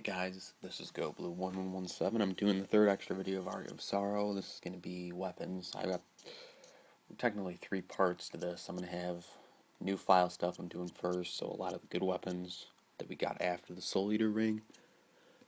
Guys, this is GoBlue1117. I'm doing the third extra video of Aria of Sorrow. This is going to be weapons. I got technically 3 parts to this. I'm going to have new file stuff I'm doing first, so a lot of the good weapons that we got after the Soul Eater ring.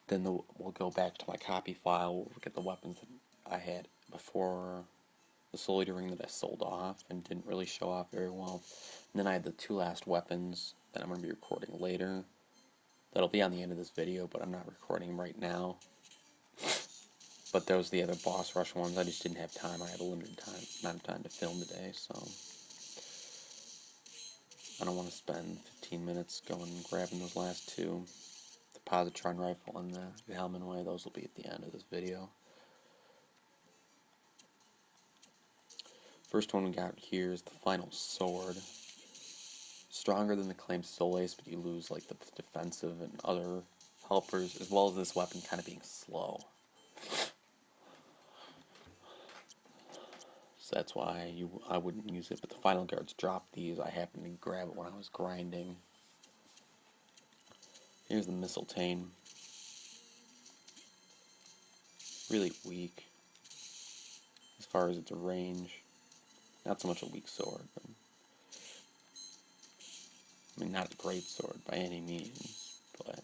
Then we'll go back to my copy file. We'll get the weapons that I had before the Soul Eater ring that I sold off and didn't really show off very well. And then I had the 2 last weapons that I'm going to be recording later. That'll be on the end of this video, but I'm not recording right now. But those are the other boss rush ones. I just didn't have time. I had a limited amount of time to film today, so I don't want to spend 15 minutes going and grabbing those last 2. The positron rifle and the Helmanway. Those will be at the end of this video. First one we got here is the final sword. Stronger than the claimed Soul Ace, but you lose like the defensive and other helpers, as well as this weapon kind of being slow. So that's why I wouldn't use it, but the final guards dropped these. I happened to grab it when I was grinding. Here's the Mistletoe. Really weak as far as its range. Not so much a weak sword, but I mean, not a great sword by any means, but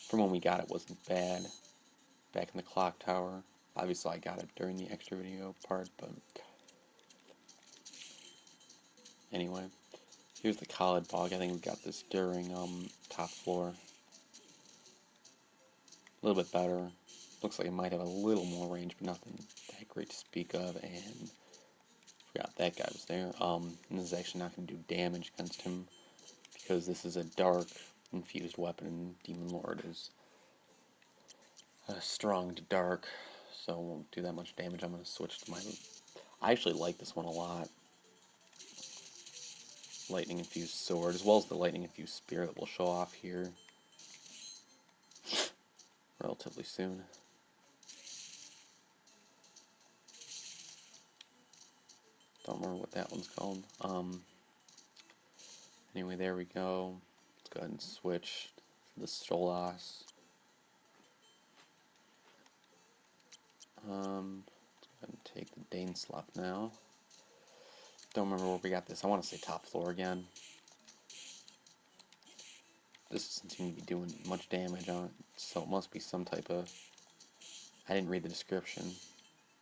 from when we got it wasn't bad. Back in the clock tower. Obviously I got it during the extra video part, but anyway. Here's the Khalid Bog. I think we got this during top floor. A little bit better. Looks like it might have a little more range, but nothing that great to speak of, and forgot that guy was there. And this is actually not going to do damage against him, because this is a dark infused weapon, and Demon Lord is strong to dark, so it won't do that much damage. I'm going to switch to my... I actually like this one a lot. Lightning infused sword, as well as the lightning infused spear that we'll show off here relatively soon. Don't remember what that one's called. Anyway, there we go. Let's go ahead and switch to the Stolas. Let's go ahead and take the Daneslap now. Don't remember where we got this. I want to say top floor again. This doesn't seem to be doing much damage on it, so it must be some type of... I didn't read the description,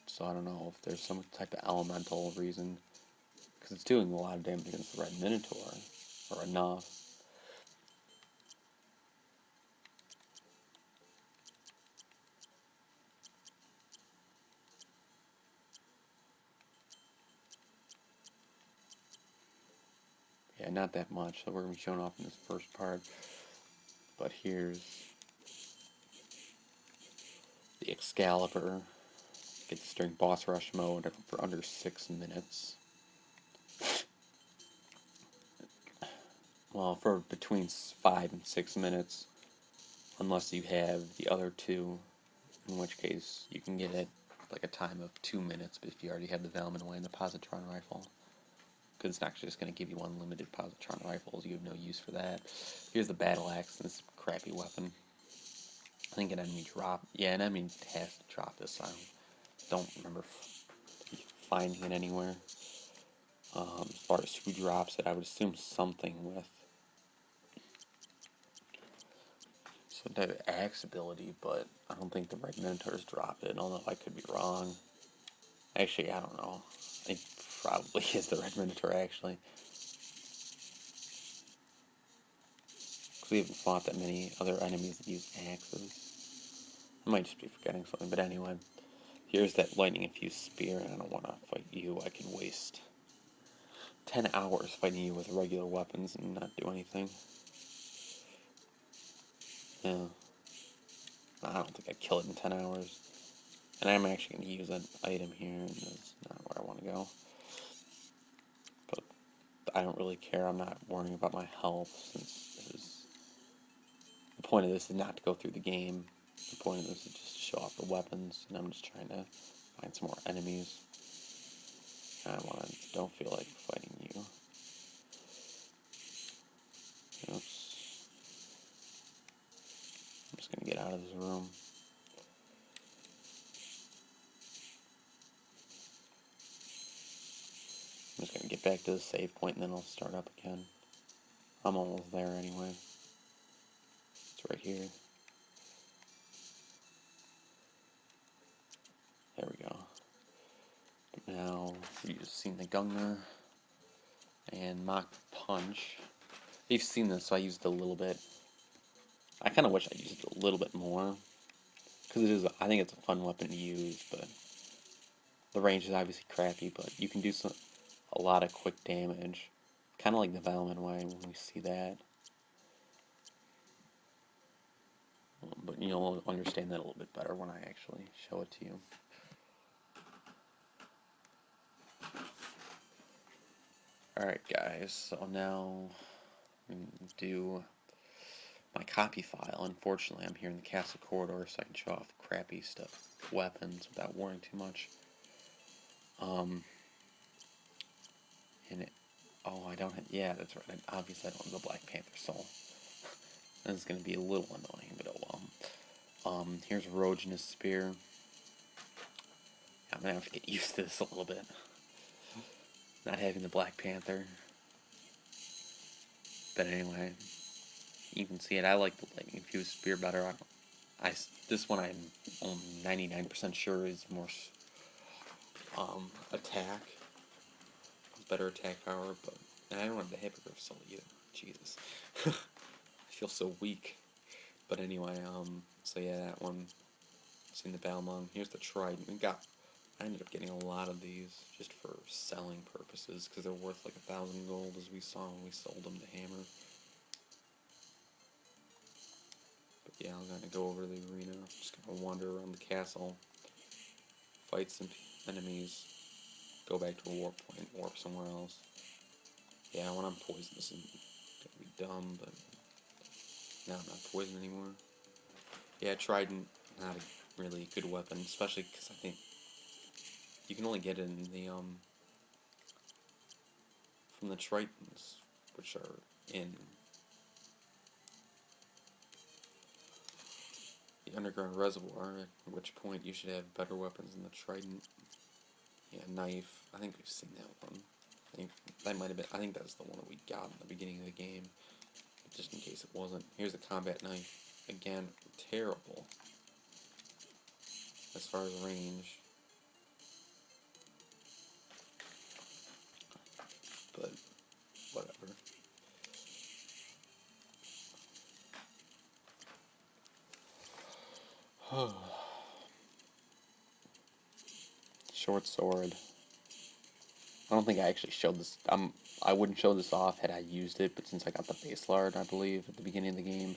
so I don't know if there's some type of elemental reason, because it's doing a lot of damage against the Red Minotaur, or enough. Yeah, not that much, so we're going to be showing off in this first part. But here's the Excalibur. Get this during boss rush mode for under 6 minutes. Well, for between 5 and 6 minutes, unless you have the other 2, in which case you can get it like a time of 2 minutes, but if you already have the Valmanway and the positron rifle. Because it's not just going to give you unlimited positron rifles, you have no use for that. Here's the battle axe, this crappy weapon. I think an enemy drop. Yeah, an enemy has to drop this. I don't remember finding it anywhere. As far as who drops it, I would assume something with some type of axe ability, but I don't think the Red Minotaurs drop it. I don't know if I could be wrong. Actually, I don't know. It probably is the Red Minotaur, actually. Because we haven't fought that many other enemies that use axes. I might just be forgetting something, but anyway. Here's that lightning infused spear, and I don't want to fight you. I can waste 10 hours fighting you with regular weapons and not do anything. Yeah. I don't think I'd kill it in 10 hours. And I'm actually going to use an item here, and that's not where I want to go. But I don't really care. I'm not worrying about my health, since the point of this is not to go through the game. The point of this is just to show off the weapons, and I'm just trying to find some more enemies. Don't feel like fighting you. Oops. I'm just going to get out out of this room. I'm just gonna get back to the save point and then I'll start up again. I'm almost there anyway. It's right here. There we go. Now, you've seen the Gunner and Mach Punch. You've seen this, so I used it a little bit. I kind of wish I used it a little bit more, because it is. I think it's a fun weapon to use, but the range is obviously crappy. But you can do a lot of quick damage, kind of like the Valman way when we see that. But you'll understand that a little bit better when I actually show it to you. Alright guys, so now I'm going to do my copy file. Unfortunately, I'm here in the castle corridor, so I can show off crappy stuff, weapons, without worrying too much. And it, oh, I don't have, yeah, that's right, obviously I don't have the Black Panther soul. This is going to be a little annoying, but oh well. Here's Erogenous Spear. I'm going to have to get used to this a little bit. Not having the Black Panther. But anyway, you can see it. I like the Lightning Fused Spear better. This one I'm 99% sure is more attack. Better attack power, but and I don't have the Hippogriff Soul either. Jesus. I feel so weak. But anyway, so yeah, that one. Seen the Balmung. Here's the Trident. I ended up getting a lot of these just for selling purposes because they're worth like 1,000 gold, as we saw when we sold them to Hammer. But yeah, I'm gonna go over to the arena. I'm just gonna wander around the castle, fight some enemies, go back to a warp point, warp somewhere else. Yeah, when I'm poisoned, this is gonna be dumb, but now I'm not poisoned anymore. Yeah, Trident, not a really good weapon, especially because I think you can only get it in the from the Tritons, which are in the underground reservoir, at which point you should have better weapons than the Trident. Yeah, knife. I think we've seen that one. I think that might have been. I think that's the one that we got in the beginning of the game, just in case it wasn't. Here's the combat knife. Again, terrible as far as range, but whatever. Short sword. I don't think I actually showed this. I wouldn't show this off had I used it, but since I got the base lard, I believe, at the beginning of the game,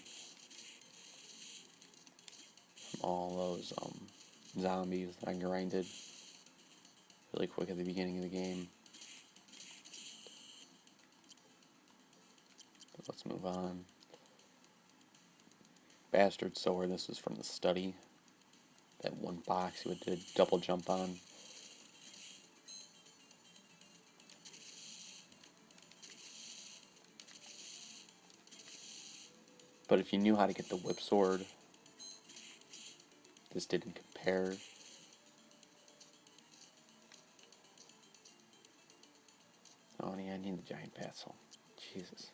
from all those zombies that I grinded really quick at the beginning of the game. But let's move on. Bastard sword. This was from the study. That one box you would do a double jump on. But if you knew how to get the whip sword, this didn't compare. Oh yeah, I need the giant pencil. Jesus.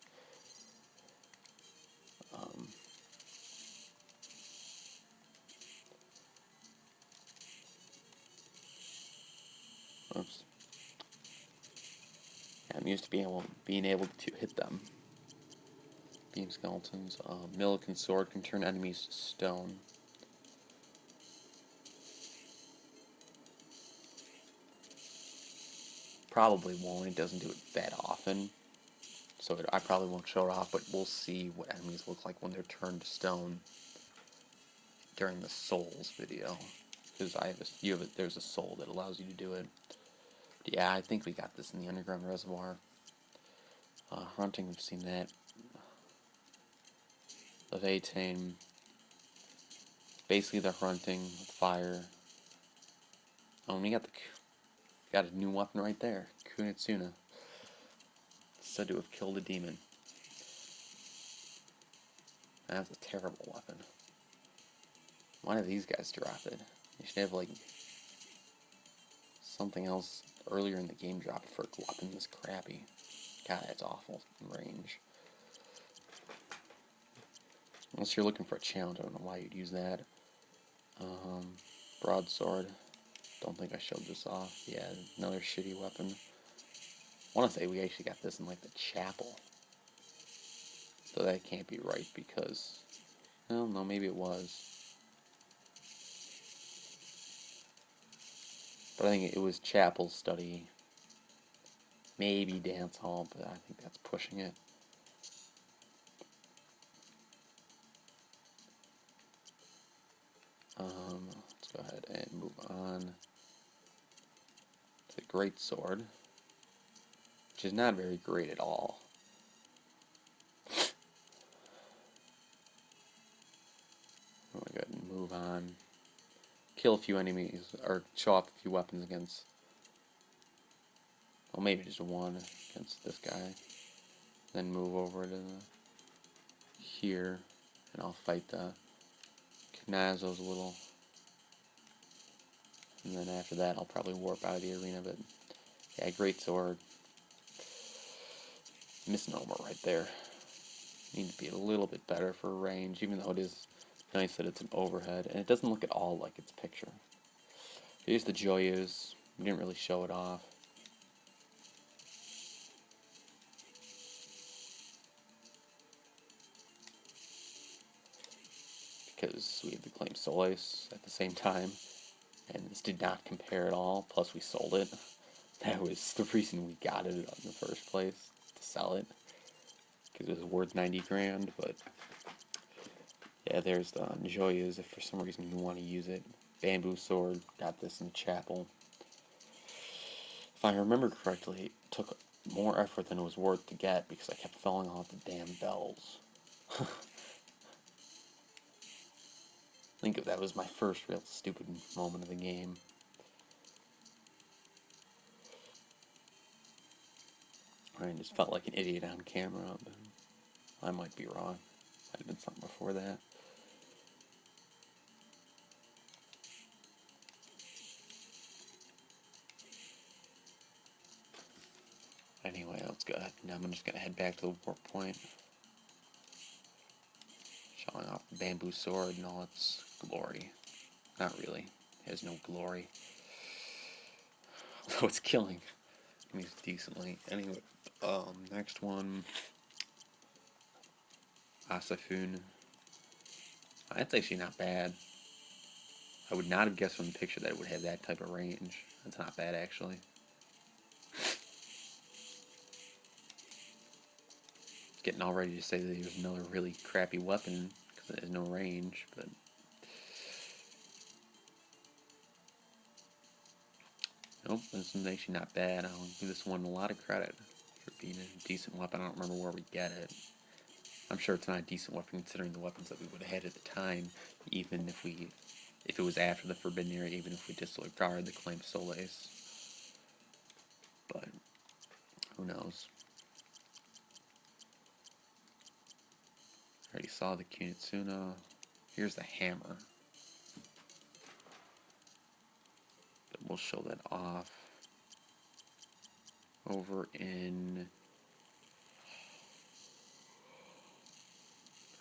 Oops. Yeah, I'm used to being able to hit them. Beam skeletons. Millican sword can turn enemies to stone. Probably won't. It doesn't do it that often, so I probably won't show it off. But we'll see what enemies look like when they're turned to stone during the souls video, because there's a soul that allows you to do it. But yeah, I think we got this in the underground reservoir. Hunting, we've seen that. The Vatane, basically they're hunting with fire. Oh, and we got a new weapon right there, Kunitsuna. Said to have killed a demon. That's a terrible weapon. Why do these guys drop it? They should have, like, something else earlier in the game drop it for a weapon this crappy. God, that's awful in range. Unless you're looking for a challenge, I don't know why you'd use that. Broadsword. Don't think I showed this off. Yeah, another shitty weapon. I want to say we actually got this in, like, the chapel. So that can't be right because... Well, no, maybe it was. But I think it was chapel study. Maybe dance hall, but I think that's pushing it. Let's go ahead and move on to the great sword, which is not very great at all. I'm gonna go ahead and move on. Kill a few enemies, or show off a few weapons against, well, maybe just one against this guy. Then move over to here, and I'll fight the Knazos a little. And then after that, I'll probably warp out of the arena, but yeah, great sword. Misnomer right there. Need to be a little bit better for range, even though it is nice that it's an overhead, and it doesn't look at all like its picture. Here's the Joyous. We didn't really show it off. Because we had the Claim Solace at the same time, and this did not compare at all, plus we sold it. That was the reason we got it in the first place, to sell it, because it was worth 90 grand, but yeah, there's the Joyas if for some reason you want to use it. Bamboo Sword, got this in the chapel. If I remember correctly, it took more effort than it was worth to get because I kept falling off the damn bells. I think that was my first real stupid moment of the game. I just felt like an idiot on camera, but I might be wrong. Might have been something before that. Anyway, let's go ahead. Now I'm just going to head back to the warp point. Showing off the bamboo sword and all its glory. Not really. It has no glory. Although it's killing me decently. Anyway, next one. Asafun. That's actually not bad. I would not have guessed from the picture that it would have that type of range. That's not bad, actually. Getting all ready to say that there's another really crappy weapon because it has no range, but nope, this one's actually not bad. I'll give this one a lot of credit for being a decent weapon. I don't remember where we get it. I'm sure it's not a decent weapon considering the weapons that we would have had at the time, even if it was after the Forbidden Area, even if we disregarded the Claim Solace. But who knows? Already saw the Kunitsuna. Here's the hammer. But we'll show that off over in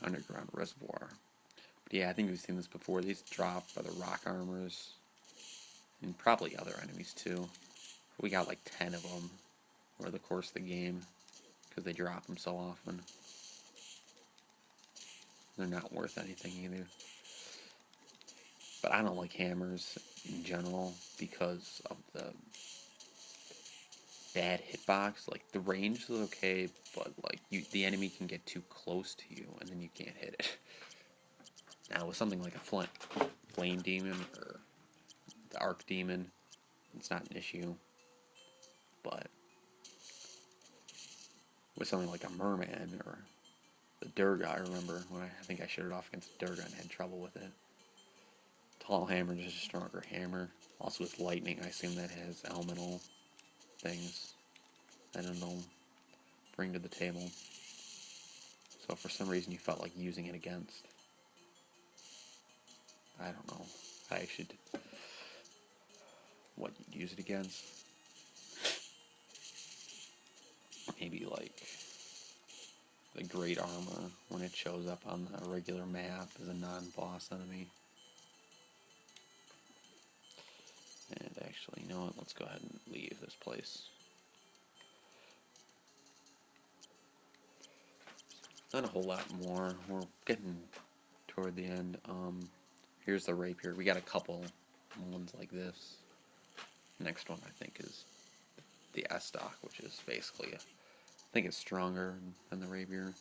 Underground Reservoir. But yeah, I think we've seen this before. These drop by the rock armors and probably other enemies too. We got like 10 of them over the course of the game because they drop them so often. They're not worth anything either. But I don't like hammers in general because of the bad hitbox. Like, the range is okay, but like the enemy can get too close to you and then you can't hit it. Now with something like a flame demon or the arc demon, it's not an issue. But with something like a merman or the Durga, I remember when I think I showed it off against Durga and had trouble with it. Tall hammer is just a stronger hammer. Also with lightning, I assume that has elemental things that it'll bring to the table. So for some reason you felt like using it against. I don't know. I actually did, what you'd use it against. Maybe like the Great Armor when it shows up on the regular map as a non-boss enemy. And actually, you know what? Let's go ahead and leave this place. Not a whole lot more. We're getting toward the end. Here's the rapier. We got a couple ones like this. Next one I think is the S-Stock, which is basically, I think it's stronger than the rapier.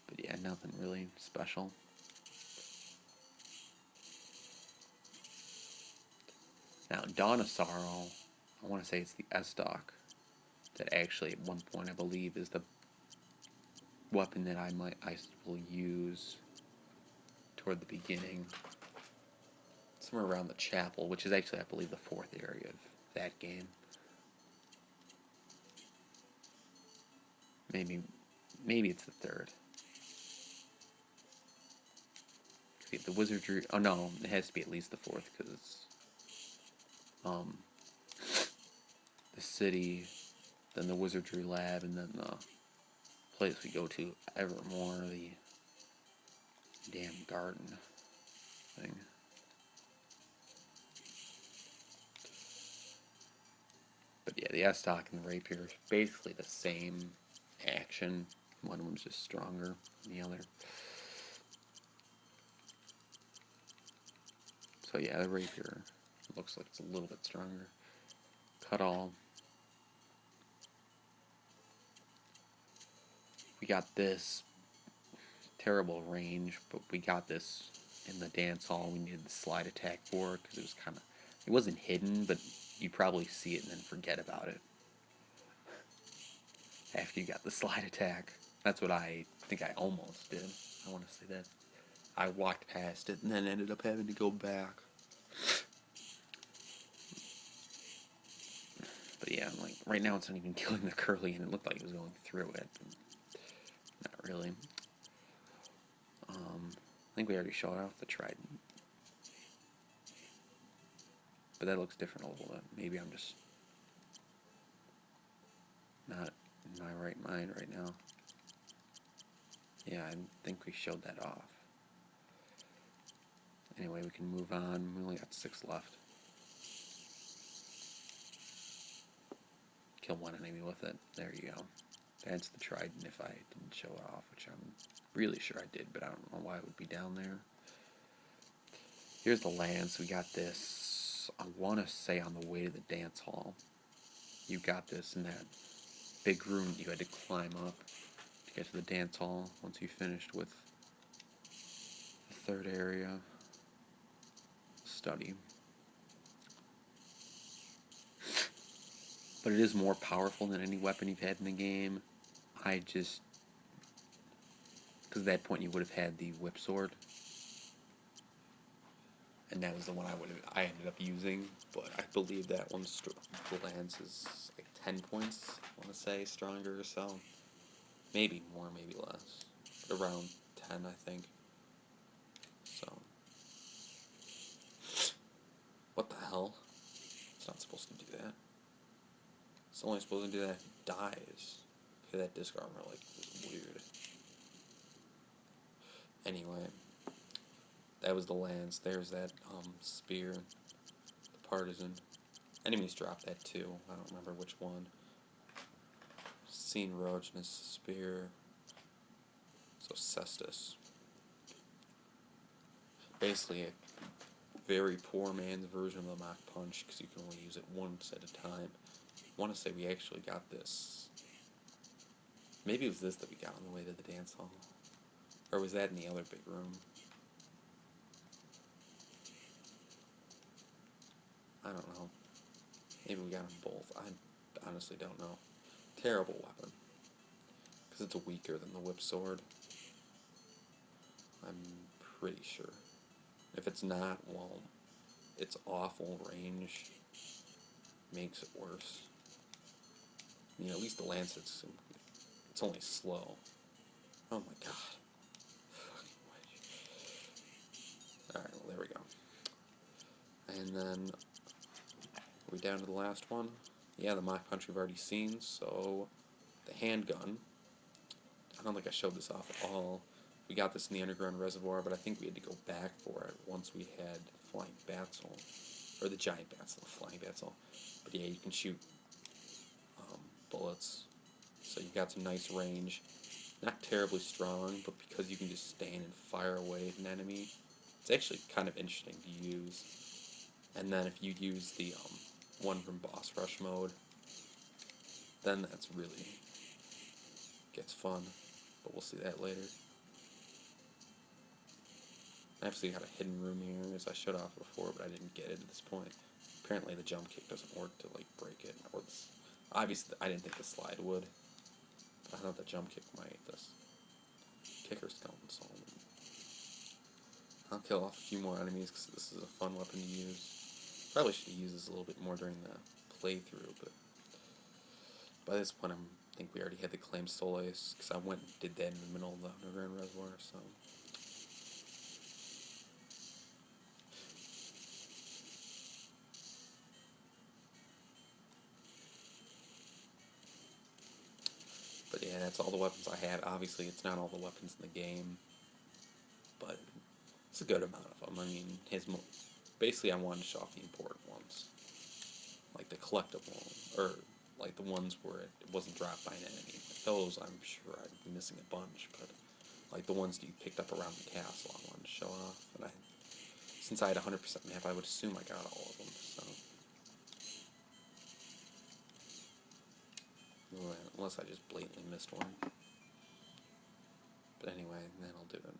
But yeah, nothing really special. Now, Dawn of Sorrow, I want to say it's the S-Stock that actually at one point I believe is the weapon that I will use toward the beginning. Somewhere around the chapel, which is actually I believe the 4th area of that game. Maybe it's the 3rd. The wizardry, oh no, it has to be at least the 4th because it's the city, then the wizardry lab, and then the place we go to evermore, the damn garden thing. But yeah, the S-Stock and the rapier is basically the same action. One of them's just stronger than the other. So yeah, the rapier looks like it's a little bit stronger. Cut all. We got this terrible range, but we got this in the dance hall. We needed the slide attack for it because it was kind of, it wasn't hidden, but you probably see it and then forget about it after you got the slide attack. That's what I think I almost did. I want to say that. I walked past it and then ended up having to go back. But yeah, like right now it's not even killing the curly, and it looked like it was going through it. Not really. I think we already showed off the trident. But that looks different a little bit. Maybe I'm just not in my right mind right now. Yeah, I think we showed that off. Anyway, we can move on. We only got 6 left. Kill one enemy with it. There you go. That's the trident if I didn't show it off, which I'm really sure I did, but I don't know why it would be down there. Here's the lance. We got this, I want to say on the way to the dance hall. You got this in that big room you had to climb up to get to the dance hall once you finished with the 3rd area. Study. But it is more powerful than any weapon you've had in the game. Because at that point you would have had the whip sword. And that was the one I ended up using, but I believe that one's the lance is like 10 points, I want to say, stronger or so. Maybe more, maybe less. But around 10, I think. So. What the hell? It's not supposed to do that. It's only supposed to do that if it dies. Okay, that disc armor, like, was weird. Anyway. That was the lance. There's that spear. The partisan. Enemies drop that too. I don't remember which one. Seen Roach's spear. So Cestus. Basically a very poor man's version of the Mach Punch because you can only use it once at a time. I want to say we actually got this. Maybe it was this that we got on the way to the dance hall. Or was that in the other big room? I don't know. Maybe we got them both. I honestly don't know. Terrible weapon. Because it's weaker than the whip sword. I'm pretty sure. If it's not, well, it's awful range. makes it worse. I mean, at least the Lancet's, it's only slow. Oh my god. Alright, well, there we go. And then, are we down to the last one? Yeah, the Mach Punch we've already seen, so the handgun. I don't think I showed this off at all. We got this in the underground reservoir, but I think we had to go back for it once we had Flying Batzel. Or the Giant Batzel, Flying Batzel. But yeah, you can shoot bullets. So you've got some nice range. Not terribly strong, but because you can just stand and fire away at an enemy, it's actually kind of interesting to use. And then if you use the one from Boss Rush mode, then that's really gets fun. But we'll see that later. I actually got a hidden room here, as I showed off before, but I didn't get it at this point. Apparently the jump kick doesn't work to like break it. Or this, obviously, I didn't think the slide would. But I thought the jump kick might. This kicker's coming, so I'll kill off a few more enemies because this is a fun weapon to use. Probably should have used this a little bit more during the playthrough, but by this point I think we already had the Claim Solace because I went and did that in the middle of the underground reservoir, so. But yeah, that's all the weapons I have. Obviously, it's not all the weapons in the game, but it's a good amount of them. I mean, basically I wanted to show off the important ones, like the collectible, or like the ones where it wasn't dropped by an enemy. Those I'm sure I'd be missing a bunch, but like the ones that you picked up around the castle I wanted to show off. And since I had 100% map, I would assume I got all of them, so. Unless I just blatantly missed one. But anyway, that'll do it.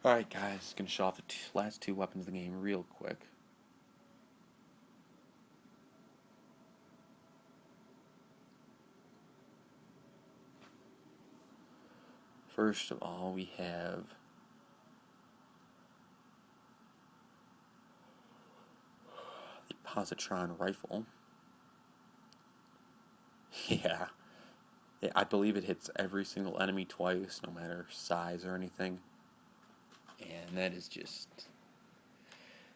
Alright guys, gonna show off the last two weapons of the game real quick. First of all, we have the Positron Rifle. Yeah. I believe it hits every single enemy twice, no matter size or anything. And that is just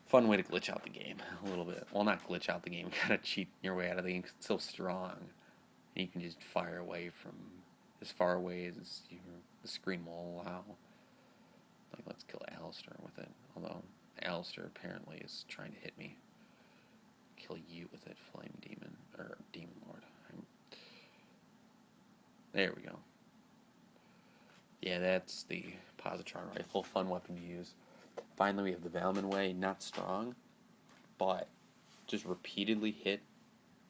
a fun way to glitch out the game a little bit. Well, not glitch out the game, kind of cheat your way out of the game 'cause it's so strong. And you can just fire away from as far away as the screen will allow. Like, let's kill Alistair with it. Although, Alistair apparently is trying to hit me. Kill you with it, Flame Demon, or Demon Lord. There we go. Yeah, that's the Positron Rifle. Fun weapon to use. Finally, we have the Valman Way. Not strong, but just repeatedly hit,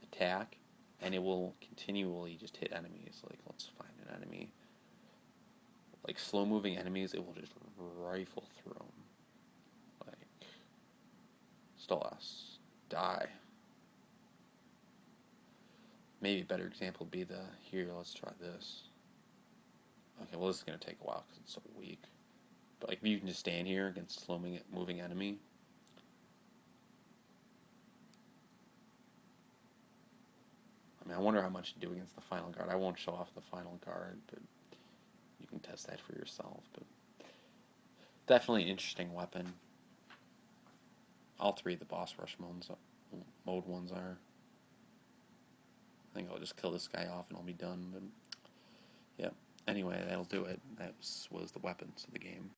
attack, and it will continually just hit enemies. Like, let's find an enemy. Like, slow-moving enemies, it will just rifle through them. Like, Stolas, die. Maybe a better example would be here, let's try this. Okay, well this is going to take a while because it's so weak. But like, if you can just stand here against a slow-moving enemy. I mean, I wonder how much to do against the final guard. I won't show off the final guard, but you can test that for yourself. But definitely an interesting weapon. All three of the boss rush mode ones are. I think I'll just kill this guy off and I'll be done. But yeah. Anyway, that'll do it. That was the weapons of the game.